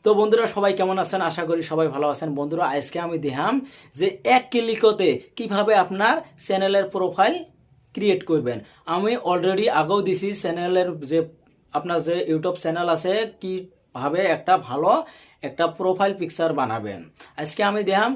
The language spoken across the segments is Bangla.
তো বন্ধুরা সবাই কেমন আছেন? আশা করি সবাই ভালো আছেন। বন্ধুরা আজকে আমি দেখাম যে এক ক্লিকতে কিভাবে আপনার চ্যানেলের প্রোফাইল ক্রিয়েট করবেন। আমি অলরেডি আগেও দিছি চ্যানেলের যে আপনার যে ইউটিউব চ্যানেল আছে কিভাবে একটা ভালো একটা প্রোফাইল পিকচার বানাবেন। আজকে আমি দেখাম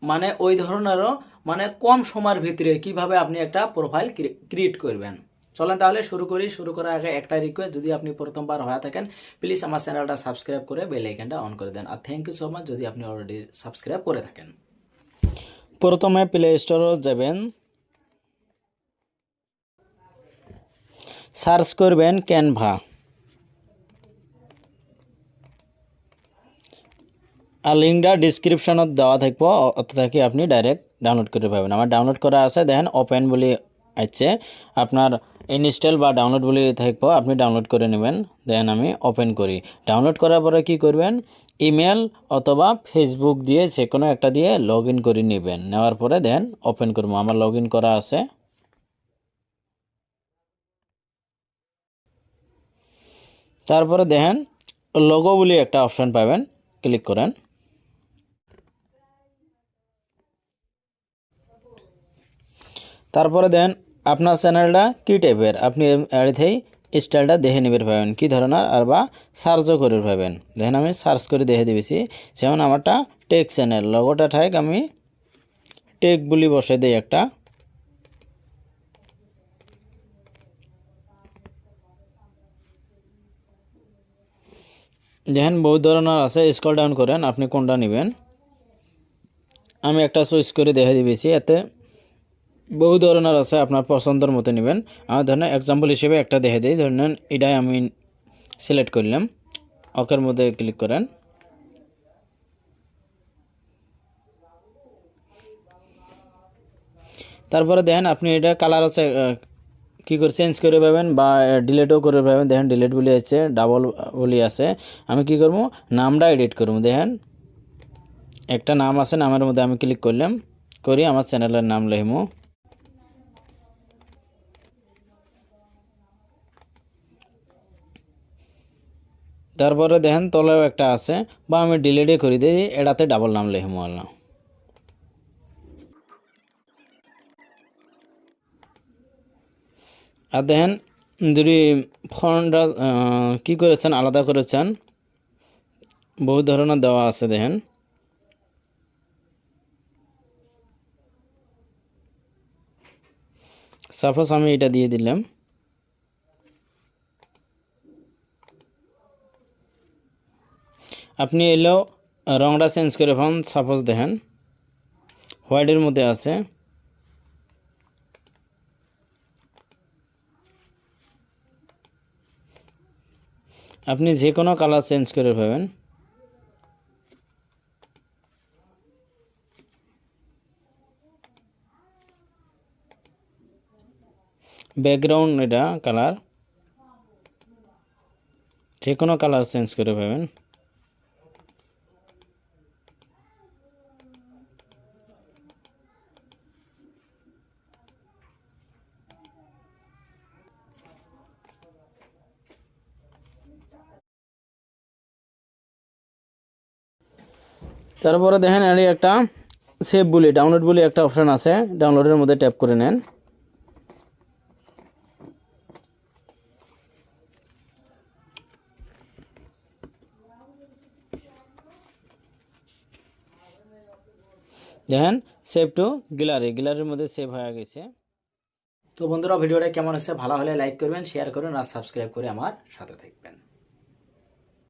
মানে ওই ধরনেরও মানে কম সময়ের ভিতরে কিভাবে আপনি একটা প্রোফাইল ক্রিয়েট করবেন। চলেন তাহলে শুরু করি। শুরু করার আগে একটা রিকোয়েস্ট, যদি আপনি প্রথমবার হয়ে থাকেন প্লিজ আমার চ্যানেলটা সাবস্ক্রাইব করে বেল আইকনটা অন করে দেন। আর থ্যাংক ইউ সো মাচ যদি আপনি অলরেডি সাবস্ক্রাইব করে থাকেন। প্রথমে প্লে স্টোরে যাবেন, সার্চ করবেন ক্যানভা, আর লিঙ্কটা ডিসক্রিপশনত দেওয়া থাকবো, অত থেকে আপনি ডাইরেক্ট ডাউনলোড করে পাবেন। আমার ডাউনলোড করা আছে, দেখেন ওপেন বলে আছে, আপনার ইনস্টল বা ডাউনলোড বলে থাকবো, আপনি ডাউনলোড করে নেবেন। দেন আমি ওপেন করি। ডাউনলোড করার পরে কি করবেন, ইমেল অথবা ফেসবুক দিয়ে যে কোনো একটা দিয়ে লগ ইন করে নেবেন। নেওয়ার পরে দেন ওপেন করবো। আমার লগ ইন করা আছে। তারপরে দেখেন লোগো বলে একটা অপশন পাবেন, ক্লিক করেন। তারপরে দেন আপনার চ্যানেলটা কী টাইপের, আপনি এড়িতেই স্টাইলটা দেখে নেবেন পাবেন কী ধরনের, আর বা সার্চও করে পাবেন। দেখেন আমি সার্চ করে দেখে দিয়েছি, যেমন আমারটা টেক চ্যানেল, লগোটা ঠাইক আমি টেক বলি বসে দিই একটা। দেখেন বহু ধরনের আছে, স্ক্রল ডাউন করেন আপনি কোনটা নেবেন। আমি একটা চয়েস করে দেখে দিয়েছি, এতে বহু ধরনের আছে, আপনার পছন্দের মতো নেবেন। আমার ধরেন এক্সাম্পল হিসেবে একটা দেখে দিই, ধরেন এটাই আমি সিলেক্ট করলাম, ওকের মধ্যে ক্লিক করেন। তারপরে দেখেন আপনি এটা কালার আছে কী করে চেঞ্জ করে পাবেন বা ডিলেটও করে পাবেন। দেখেন ডিলেট বলে আছে, ডাবল বলি আছে। আমি কি করবো, নামটা এডিট করবো। দেখেন একটা নাম আছে, নামের মধ্যে আমি ক্লিক করলাম, করি আমার চ্যানেলের নাম লিখবো। তারপরে দেখেন তলেও একটা আছে, বা আমি ডিলেটে করে দিই, এটাতে ডাবল নাম লিখবো আল্লাহ। আর দেখেন যদি ফন্টটা কী করেছেন, আলাদা করেছেন, বহু ধরনের দেওয়া আছে। দেখেন সাপোজ আমি এটা দিয়ে দিলাম। আপনি এলেও রংটা চেঞ্জ করে পান। সাপোজ দেখেন হোয়াইটের মধ্যে আছে, আপনি যে কোনো কালার চেঞ্জ করে পাবেন। ব্যাকগ্রাউন্ড এটা কালার, যে কোনো কালার চেঞ্জ করে পাবেন। তারপরে দেখেন আর একটা সেভ বলে ডাউনলোড বলে একটা অপশান আছে, ডাউনলোডের মধ্যে ট্যাপ করে নেন। দেখেন সেভ টু গ্যালারি, গ্যালারির মধ্যে সেভ হয়ে গেছে। তো বন্ধুরা ভিডিওটা কেমন হচ্ছে, ভালো হলে লাইক করবেন, শেয়ার করবেন আর সাবস্ক্রাইব করে আমার সাথে থাকবেন।